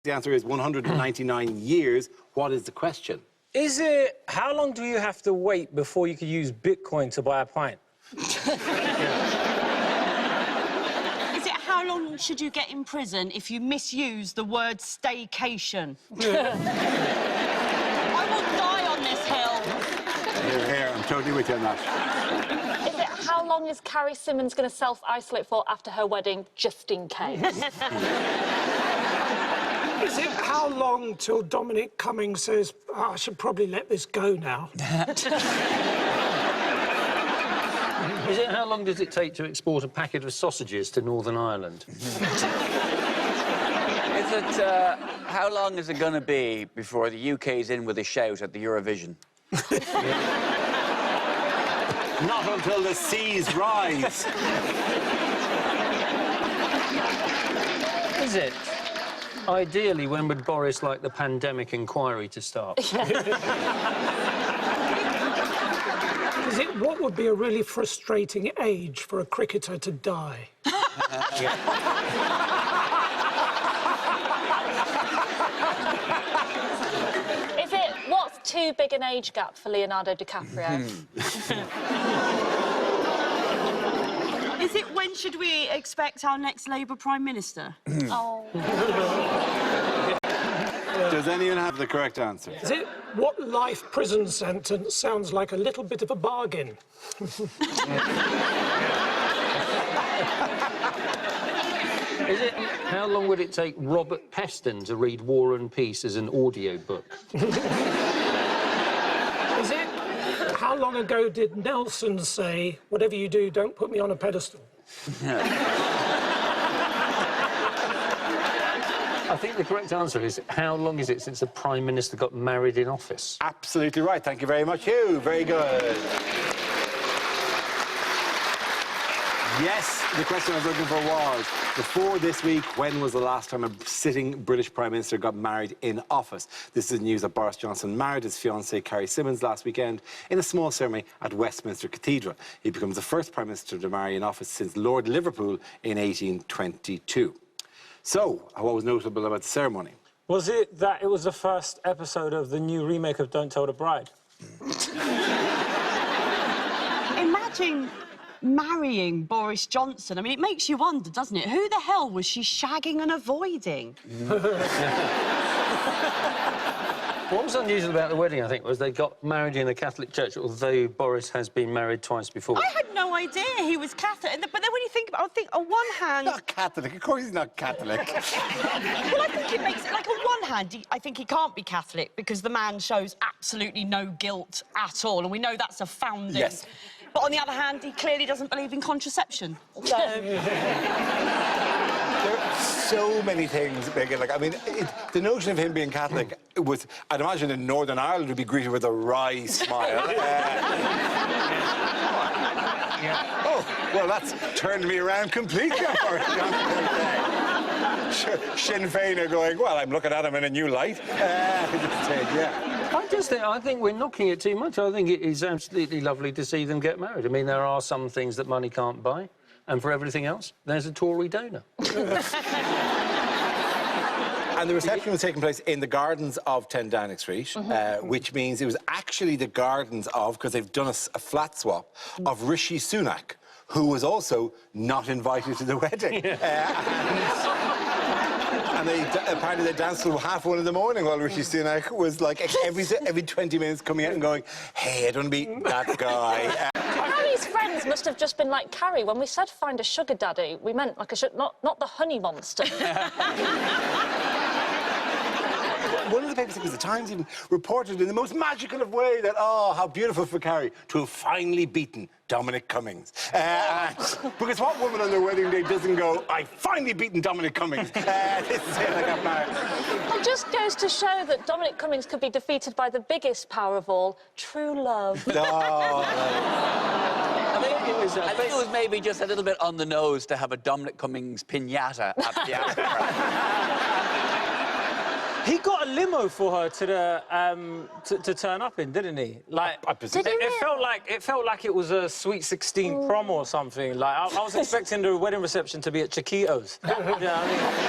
The answer is 199 years. What is the question? Is it, how long do you have to wait before you can use Bitcoin to buy a pint? Is it how long should you get in prison if you misuse the word staycation? I will die on this hill. Here, I'm totally with you on that. Is it how long is Carrie Symonds going to self-isolate for after her wedding, just in case? Is it how long till Dominic Cummings says, I should probably let this go now? Is it how long does it take to export a packet of sausages to Northern Ireland? Is it, how long is it going to be before the UK's in with a shout at the Eurovision? Not until the seas rise. Is it? Ideally, when would Boris like the pandemic inquiry to start? Is it what would be a really frustrating age for a cricketer to die? Is it what's too big an age gap for Leonardo DiCaprio? Is it when should we expect our next Labour Prime Minister? Oh. Does anyone have the correct answer? Is it what life prison sentence sounds like a little bit of a bargain? Is it how long would it take Robert Peston to read War and Peace as an audiobook? Is it how long ago did Nelson say, whatever you do, don't put me on a pedestal? I think the correct answer is how long is it since the Prime Minister got married in office? Absolutely right. Thank you very much, Hugh. Very good. Yes, the question I was looking for was, before this week, when was the last time a sitting British Prime Minister got married in office? This is news that Boris Johnson married his fiancée, Carrie Symonds, last weekend in a small ceremony at Westminster Cathedral. He becomes the first Prime Minister to marry in office since Lord Liverpool in 1822. So, what was notable about the ceremony? Was it that it was the first episode of the new remake of Don't Tell the Bride? Imagine marrying Boris Johnson. I mean, it makes you wonder, doesn't it? Who the hell was she shagging and avoiding? What was unusual about the wedding, I think, was they got married in a Catholic church, although Boris has been married twice before. I had no idea he was Catholic. But then when you think about it, I think on one hand... Not Catholic. Of course he's not Catholic. Well, I think it makes it... Like, on one hand, I think he can't be Catholic because the man shows absolutely no guilt at all, and we know that's a founding... Yes. But on the other hand, he clearly doesn't believe in contraception. So... There are so many things, Megan. Like, I mean, the notion of him being Catholic was, I'd imagine in Northern Ireland would be greeted with a wry smile. Oh, well, that's turned me around completely. Sinn Féin are going, well, I'm looking at him in a new light. Yeah. I think we're knocking it too much. I think it is absolutely lovely to see them get married. I mean, there are some things that money can't buy. And for everything else, there's a Tory donor. And the reception was taking place in the gardens of 10 Downing Street, which means it was actually the gardens of, because they've done a flat swap, of Rishi Sunak, who was also not invited to the wedding. And apparently they danced till 1:30 in the morning while Rishi Sunak was, like, every 20 minutes coming out and going, hey, I don't want to be that guy. Carrie's friends must have just been like, Carrie, when we said find a sugar daddy, we meant like not the honey monster. One of the papers, because the Times even reported in the most magical of way that, oh, how beautiful for Carrie to have finally beaten Dominic Cummings. Because what woman on their wedding day doesn't go, I finally beaten Dominic Cummings. This is it, I got married. It just goes to show that Dominic Cummings could be defeated by the biggest power of all, true love. No. I think it was maybe just a little bit on the nose to have a Dominic Cummings piñata at the after. He got a limo for her to the to turn up in, didn't he? Like, it felt like it was a Sweet 16 prom or something. Like, I was expecting the wedding reception to be at Chiquitos. You know what I mean?